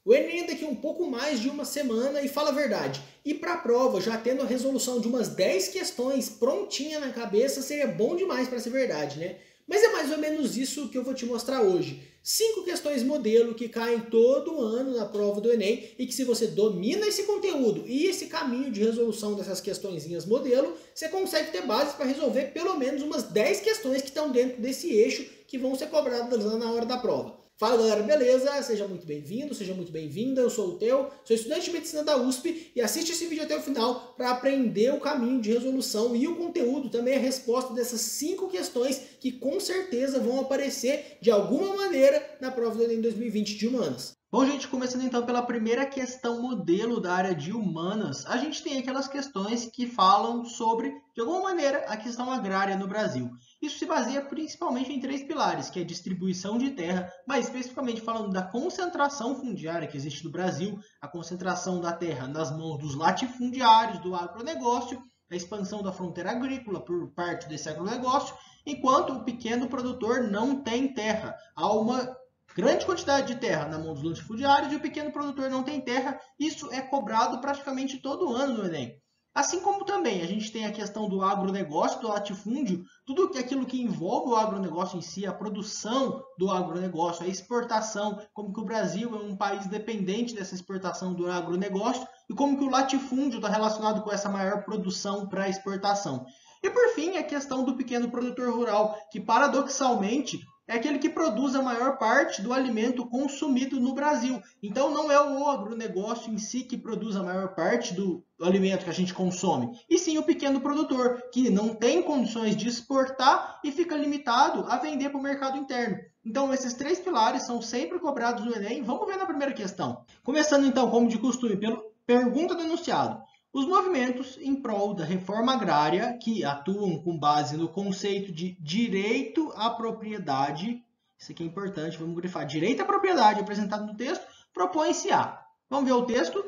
O Enem é daqui um pouco mais de uma semana e fala a verdade. E para a prova, já tendo a resolução de umas 10 questões prontinha na cabeça, seria bom demais para ser verdade, né? Mas é mais ou menos isso que eu vou te mostrar hoje. 5 questões modelo que caem todo ano na prova do Enem e que se você domina esse conteúdo e esse caminho de resolução dessas questõezinhas modelo, você consegue ter base para resolver pelo menos umas 10 questões que estão dentro desse eixo que vão ser cobradas lá na hora da prova. Fala galera, beleza? Seja muito bem-vindo, seja muito bem-vinda, eu sou o Theo, sou estudante de medicina da USP e assiste esse vídeo até o final para aprender o caminho de resolução e o conteúdo, também a resposta dessas 5 questões que com certeza vão aparecer de alguma maneira na prova do Enem 2020 de Humanas. Bom, gente, começando então pela primeira questão modelo da área de Humanas, a gente tem aquelas questões que falam sobre, de alguma maneira, a questão agrária no Brasil. Isso se baseia principalmente em 3 pilares, que é a distribuição de terra, mas especificamente falando da concentração fundiária que existe no Brasil, a concentração da terra nas mãos dos latifundiários, do agronegócio, a expansão da fronteira agrícola por parte desse agronegócio, enquanto o pequeno produtor não tem terra. Há uma grande quantidade de terra na mão dos latifundiários e o pequeno produtor não tem terra. Isso é cobrado praticamente todo ano no Enem. Assim como também a gente tem a questão do agronegócio, do latifúndio, tudo aquilo que envolve o agronegócio em si, a produção do agronegócio, a exportação, como que o Brasil é um país dependente dessa exportação do agronegócio e como que o latifúndio está relacionado com essa maior produção para exportação. E por fim, a questão do pequeno produtor rural, que paradoxalmente é aquele que produz a maior parte do alimento consumido no Brasil. Então não é o agronegócio em si que produz a maior parte do alimento que a gente consome, e sim o pequeno produtor, que não tem condições de exportar e fica limitado a vender para o mercado interno. Então esses 3 pilares são sempre cobrados no Enem. Vamos ver na primeira questão. Começando então, como de costume, pela pergunta do enunciado. Os movimentos em prol da reforma agrária, que atuam com base no conceito de direito à propriedade, isso aqui é importante, vamos grifar, direito à propriedade apresentado no texto, propõe-se a. Vamos ver o texto?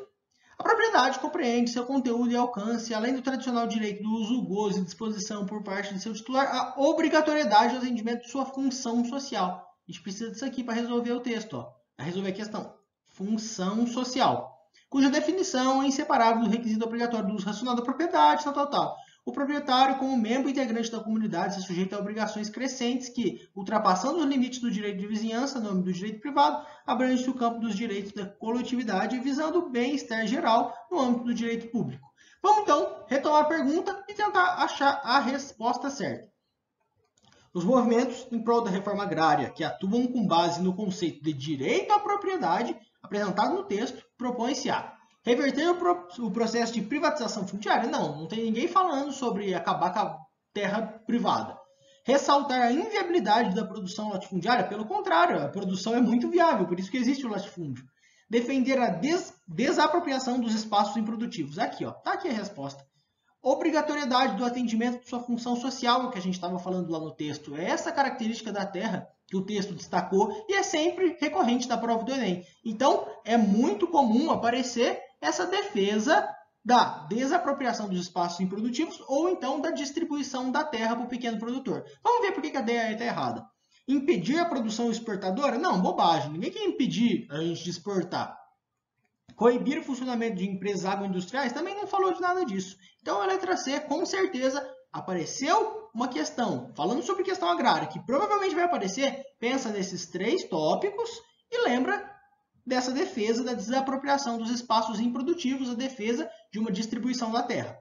A propriedade compreende seu conteúdo e alcance, além do tradicional direito do uso, gozo e disposição por parte de seu titular, a obrigatoriedade do atendimento de sua função social. A gente precisa disso aqui para resolver o texto, para resolver a questão. Função social, cuja definição é inseparável do requisito obrigatório do uso racional da propriedade, tal. O proprietário, como membro integrante da comunidade, se sujeita a obrigações crescentes que, ultrapassando os limites do direito de vizinhança, no âmbito do direito privado, abrangem o campo dos direitos da coletividade, visando o bem-estar geral no âmbito do direito público. Vamos, então, retomar a pergunta e tentar achar a resposta certa. Os movimentos em prol da reforma agrária, que atuam com base no conceito de direito à propriedade, apresentado no texto, propõe-se a reverter o processo de privatização fundiária? Não tem ninguém falando sobre acabar com a terra privada. Ressaltar a inviabilidade da produção latifundiária? Pelo contrário, a produção é muito viável, por isso que existe o latifúndio. Defender a desapropriação dos espaços improdutivos? Aqui, está aqui a resposta. Obrigatoriedade do atendimento de sua função social, o que a gente estava falando lá no texto. É essa característica da terra que o texto destacou e é sempre recorrente da prova do Enem. Então, é muito comum aparecer essa defesa da desapropriação dos espaços improdutivos ou então da distribuição da terra para o pequeno produtor. Vamos ver por que a ideia está errada. Impedir a produção exportadora? Não, bobagem. Ninguém quer impedir a gente de exportar. Coibir o funcionamento de empresas agroindustriais? Também não falou de nada disso. Então, a letra C, com certeza, apareceu uma questão falando sobre questão agrária, que provavelmente vai aparecer, pensa nesses 3 tópicos e lembra dessa defesa da desapropriação dos espaços improdutivos, a defesa de uma distribuição da terra.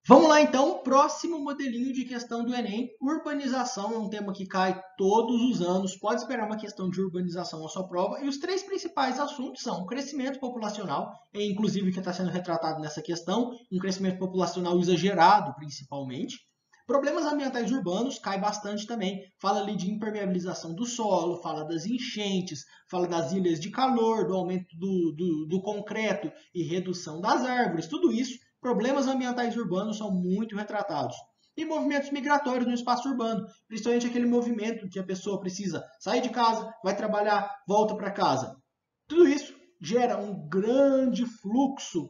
Vamos lá, então, próximo modelinho de questão do Enem. Urbanização é um tema que cai todos os anos, pode esperar uma questão de urbanização na sua prova, e os 3 principais assuntos são o crescimento populacional, inclusive que está sendo retratado nessa questão, um crescimento populacional exagerado, principalmente. Problemas ambientais urbanos, cai bastante também, fala ali de impermeabilização do solo, fala das enchentes, fala das ilhas de calor, do aumento do concreto e redução das árvores, tudo isso. Problemas ambientais urbanos são muito retratados. E movimentos migratórios no espaço urbano, principalmente aquele movimento que a pessoa precisa sair de casa, vai trabalhar, volta para casa. Tudo isso gera um grande fluxo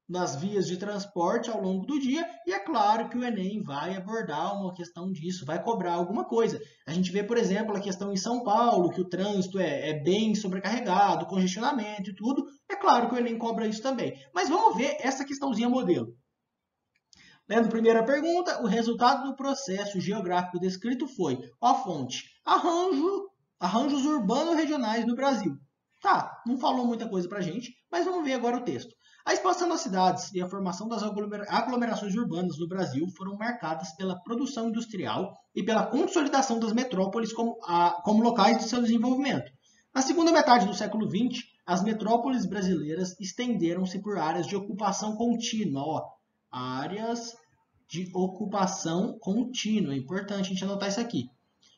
nas vias de transporte ao longo do dia, e é claro que o Enem vai abordar uma questão disso, vai cobrar alguma coisa. A gente vê, por exemplo, a questão em São Paulo, que o trânsito é bem sobrecarregado, congestionamento e tudo, é claro que o Enem cobra isso também. Mas vamos ver essa questãozinha modelo. Lendo a primeira pergunta, o resultado do processo geográfico descrito foi, ó, a fonte, arranjos urbano-regionais no Brasil. Tá, não falou muita coisa pra gente, mas vamos ver agora o texto. A expansão das cidades e a formação das aglomerações urbanas no Brasil foram marcadas pela produção industrial e pela consolidação das metrópoles como locais de seu desenvolvimento. Na segunda metade do século XX, as metrópoles brasileiras estenderam-se por áreas de ocupação contínua, ó, áreas de ocupação contínua, é importante a gente anotar isso aqui,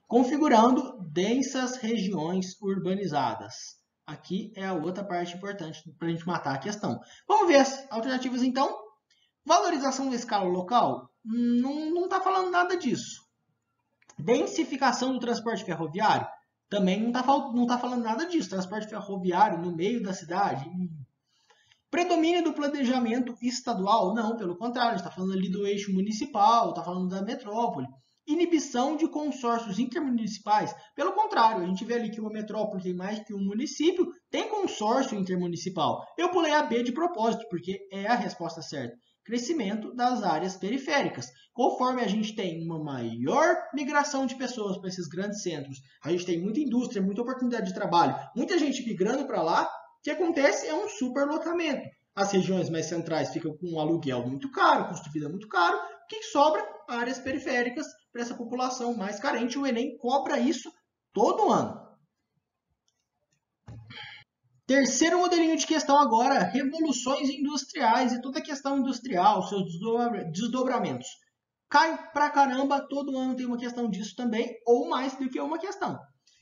configurando densas regiões urbanizadas. Aqui é a outra parte importante para a gente matar a questão. Vamos ver as alternativas então. Valorização da escala local? Não está falando nada disso. Densificação do transporte ferroviário? Também não tá falando nada disso. Transporte ferroviário no meio da cidade? Predomínio do planejamento estadual? Não, pelo contrário, a gente está falando ali do eixo municipal, está falando da metrópole. Inibição de consórcios intermunicipais? Pelo contrário, a gente vê ali que uma metrópole tem mais que um município, tem consórcio intermunicipal. Eu pulei a B de propósito, porque é a resposta certa. Crescimento das áreas periféricas. Conforme a gente tem uma maior migração de pessoas para esses grandes centros, a gente tem muita indústria, muita oportunidade de trabalho, muita gente migrando para lá, o que acontece é um superlotamento. As regiões mais centrais ficam com um aluguel muito caro, custo de vida muito caro. O que sobra? Áreas periféricas para essa população mais carente. O Enem cobra isso todo ano. Terceiro modelinho de questão agora, revoluções industriais e toda a questão industrial, seus desdobramentos. Cai pra caramba, todo ano tem uma questão disso também, ou mais do que uma questão.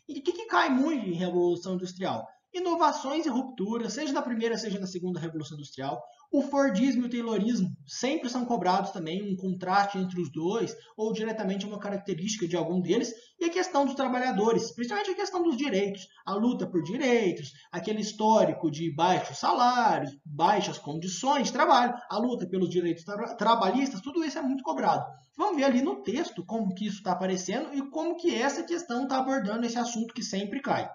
E o que cai muito em revolução industrial? Inovações e rupturas, seja na primeira, seja na segunda revolução industrial. O Fordismo e o Taylorismo sempre são cobrados também, um contraste entre os dois, ou diretamente uma característica de algum deles. E a questão dos trabalhadores, principalmente a questão dos direitos, a luta por direitos, aquele histórico de baixos salários, baixas condições de trabalho, a luta pelos direitos trabalhistas, tudo isso é muito cobrado. Vamos ver ali no texto como que isso está aparecendo e como que essa questão está abordando esse assunto que sempre cai.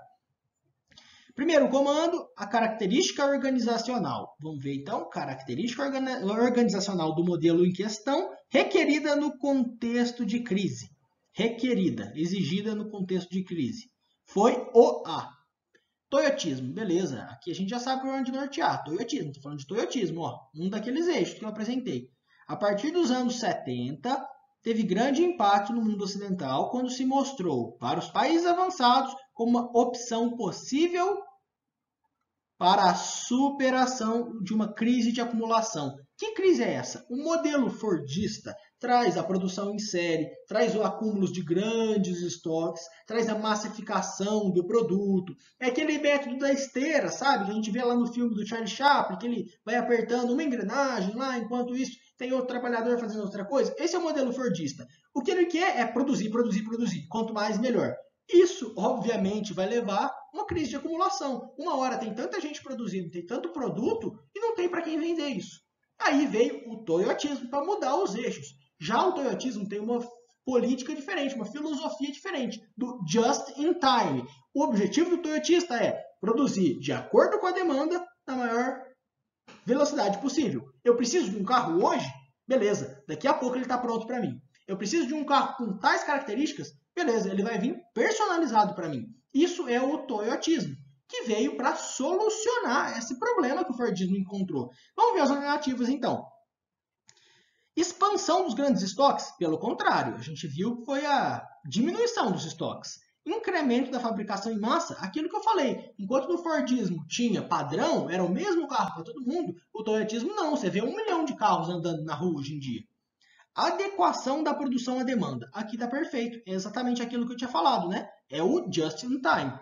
Primeiro comando, a característica organizacional. Vamos ver então, característica organizacional do modelo em questão, requerida no contexto de crise. Requerida, exigida no contexto de crise. Foi o A. Toyotismo, beleza. Aqui a gente já sabe por onde nortear. Toyotismo, estou falando de toyotismo, ó, um daqueles eixos que eu apresentei. A partir dos anos 70, teve grande impacto no mundo ocidental quando se mostrou para os países avançados como uma opção possível para a superação de uma crise de acumulação. Que crise é essa? O modelo fordista traz a produção em série, traz o acúmulo de grandes estoques, traz a massificação do produto. É aquele método da esteira, sabe? Que a gente vê lá no filme do Charlie Chaplin, que ele vai apertando uma engrenagem lá, enquanto isso tem outro trabalhador fazendo outra coisa. Esse é o modelo fordista. O que ele quer é produzir, produzir, produzir. Quanto mais, melhor. Isso, obviamente, vai levar a uma crise de acumulação. Uma hora tem tanta gente produzindo, tem tanto produto e não tem para quem vender isso. Aí veio o toyotismo para mudar os eixos. Já o toyotismo tem uma política diferente, uma filosofia diferente do just in time. O objetivo do toyotista é produzir de acordo com a demanda na maior velocidade possível. Eu preciso de um carro hoje? Beleza, daqui a pouco ele está pronto para mim. Eu preciso de um carro com tais características? Beleza, ele vai vir personalizado para mim. Isso é o toyotismo, que veio para solucionar esse problema que o Fordismo encontrou. Vamos ver as alternativas então. Expansão dos grandes estoques? Pelo contrário, a gente viu que foi a diminuição dos estoques. Incremento da fabricação em massa? Aquilo que eu falei. Enquanto no Fordismo tinha padrão, era o mesmo carro para todo mundo, o toyotismo não. Você vê 1 milhão de carros andando na rua hoje em dia. Adequação da produção à demanda. Aqui está perfeito. É exatamente aquilo que eu tinha falado, né? É o just in time.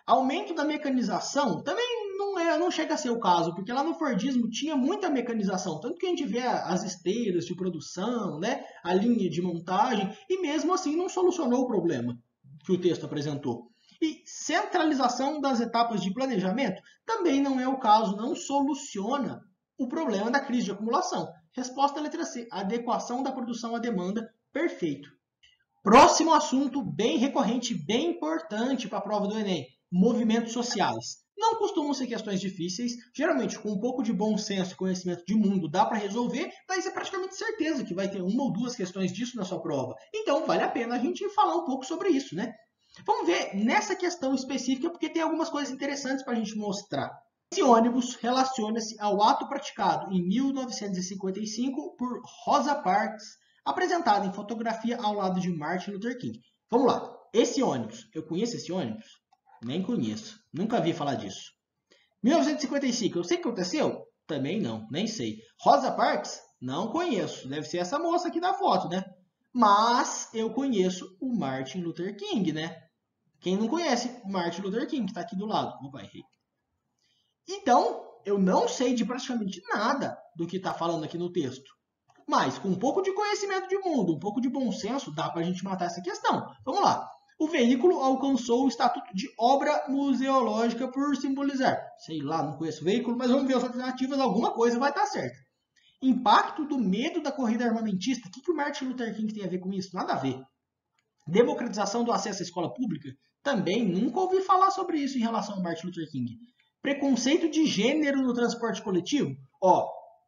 Aumento da mecanização também não chega a ser o caso, porque lá no Fordismo tinha muita mecanização, tanto que a gente vê as esteiras de produção, né? A linha de montagem, e mesmo assim não solucionou o problema que o texto apresentou. E centralização das etapas de planejamento também não é o caso, não soluciona o problema da crise de acumulação. Resposta letra C, adequação da produção à demanda, perfeito. Próximo assunto, bem recorrente, bem importante para a prova do Enem, movimentos sociais. Não costumam ser questões difíceis, geralmente com um pouco de bom senso e conhecimento de mundo dá para resolver, mas é praticamente certeza que vai ter uma ou duas questões disso na sua prova. Então vale a pena a gente falar um pouco sobre isso, né? Vamos ver nessa questão específica, porque tem algumas coisas interessantes para a gente mostrar. Esse ônibus relaciona-se ao ato praticado em 1955 por Rosa Parks, apresentado em fotografia ao lado de Martin Luther King. Vamos lá, esse ônibus, eu conheço esse ônibus? Nem conheço, nunca vi falar disso. 1955, eu sei o que aconteceu? Também não, nem sei. Rosa Parks? Não conheço, deve ser essa moça aqui da foto, né? Mas eu conheço o Martin Luther King, né? Quem não conhece Martin Luther King, que está aqui do lado? Opa, errei. Então, eu não sei de praticamente nada do que está falando aqui no texto. Mas, com um pouco de conhecimento de mundo, um pouco de bom senso, dá para a gente matar essa questão. Vamos lá. O veículo alcançou o estatuto de obra museológica por simbolizar. Sei lá, não conheço o veículo, mas vamos ver as alternativas, alguma coisa vai estar certa. Impacto do medo da corrida armamentista. O que o Martin Luther King tem a ver com isso? Nada a ver. Democratização do acesso à escola pública? Também nunca ouvi falar sobre isso em relação ao Martin Luther King. Preconceito de gênero no transporte coletivo?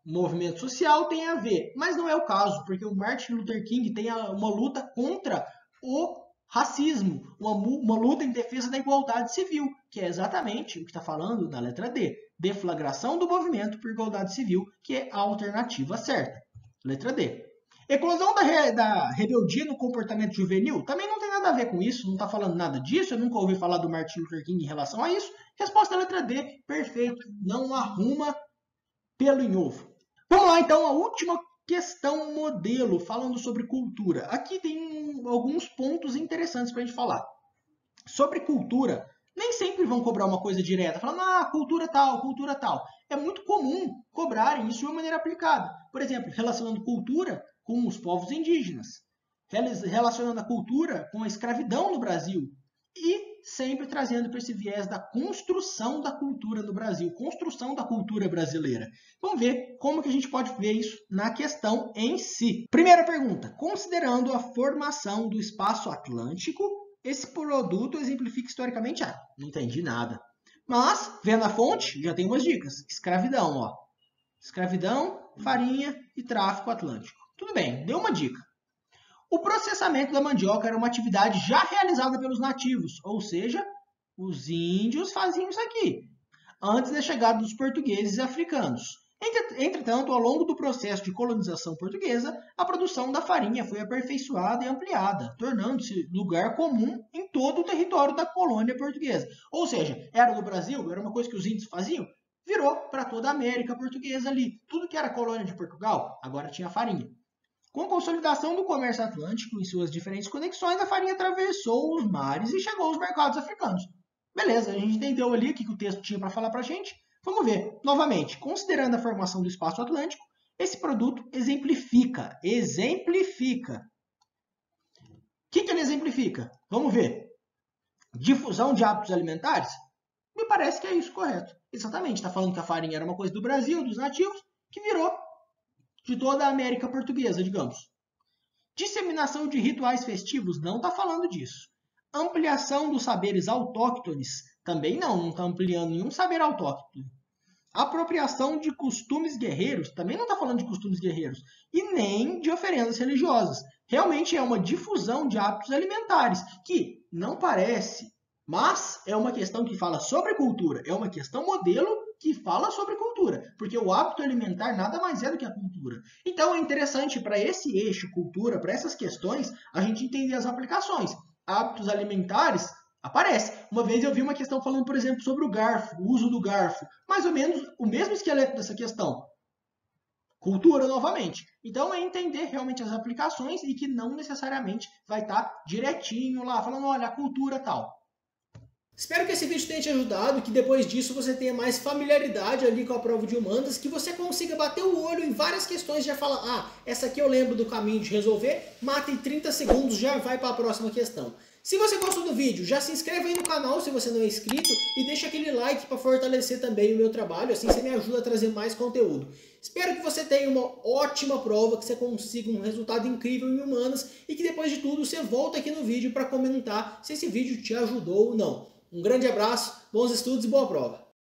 Movimento social tem a ver, mas não é o caso, porque o Martin Luther King tem uma luta contra o racismo, uma luta em defesa da igualdade civil, que é exatamente o que está falando na letra D. Deflagração do movimento por igualdade civil, que é a alternativa certa. Letra D. Eclosão da rebeldia no comportamento juvenil? Também não tem nada a ver com isso, não está falando nada disso, eu nunca ouvi falar do Martin Luther King em relação a isso. Resposta letra D, perfeito, não arruma pelo em ovo. Vamos lá então, a última questão modelo, falando sobre cultura. Aqui tem alguns pontos interessantes para a gente falar. Sobre cultura, nem sempre vão cobrar uma coisa direta, falando, cultura tal, cultura tal. É muito comum cobrarem isso de uma maneira aplicada. Por exemplo, relacionando cultura com os povos indígenas, relacionando a cultura com a escravidão no Brasil e sempre trazendo para esse viés da construção da cultura no Brasil, construção da cultura brasileira. Vamos ver como que a gente pode ver isso na questão em si. Primeira pergunta, considerando a formação do espaço atlântico, esse produto exemplifica historicamente? Não entendi nada. Mas, vendo a fonte, já tem umas dicas. Escravidão, escravidão, farinha e tráfico atlântico. Tudo bem, deu uma dica. O processamento da mandioca era uma atividade já realizada pelos nativos, ou seja, os índios faziam isso aqui, antes da chegada dos portugueses e africanos. Entretanto, ao longo do processo de colonização portuguesa, a produção da farinha foi aperfeiçoada e ampliada, tornando-se lugar comum em todo o território da colônia portuguesa. Ou seja, era no Brasil, era uma coisa que os índios faziam, virou para toda a América portuguesa ali. Tudo que era colônia de Portugal, agora tinha farinha. Com a consolidação do comércio atlântico em suas diferentes conexões, a farinha atravessou os mares e chegou aos mercados africanos. Beleza, a gente entendeu ali o que o texto tinha para falar para a gente. Vamos ver, novamente, considerando a formação do espaço atlântico, esse produto exemplifica. O que ele exemplifica? Vamos ver. Difusão de hábitos alimentares? Me parece que é isso correto. Exatamente, está falando que a farinha era uma coisa do Brasil, dos nativos, que virou de toda a América portuguesa, digamos. Disseminação de rituais festivos? Não está falando disso. Ampliação dos saberes autóctones? Também não está ampliando nenhum saber autóctone. Apropriação de costumes guerreiros? Também não está falando de costumes guerreiros. E nem de oferendas religiosas. Realmente é uma difusão de hábitos alimentares, que não parece, mas é uma questão que fala sobre cultura. É uma questão modelo que fala sobre cultura, porque o hábito alimentar nada mais é do que a cultura. Então é interessante para esse eixo cultura, para essas questões, a gente entender as aplicações. Hábitos alimentares aparece. Uma vez eu vi uma questão falando, por exemplo, sobre o garfo, o uso do garfo. Mais ou menos o mesmo esqueleto dessa questão. Cultura, novamente. Então é entender realmente as aplicações e que não necessariamente vai estar direitinho lá, falando, olha, a cultura tal. Espero que esse vídeo tenha te ajudado, que depois disso você tenha mais familiaridade ali com a prova de humanas, que você consiga bater o olho em várias questões e já falar, essa aqui eu lembro do caminho de resolver, mata em 30 segundos, já vai para a próxima questão. Se você gostou do vídeo, já se inscreve aí no canal se você não é inscrito e deixa aquele like para fortalecer também o meu trabalho, assim você me ajuda a trazer mais conteúdo. Espero que você tenha uma ótima prova, que você consiga um resultado incrível em humanas e que depois de tudo você volta aqui no vídeo para comentar se esse vídeo te ajudou ou não. Um grande abraço, bons estudos e boa prova!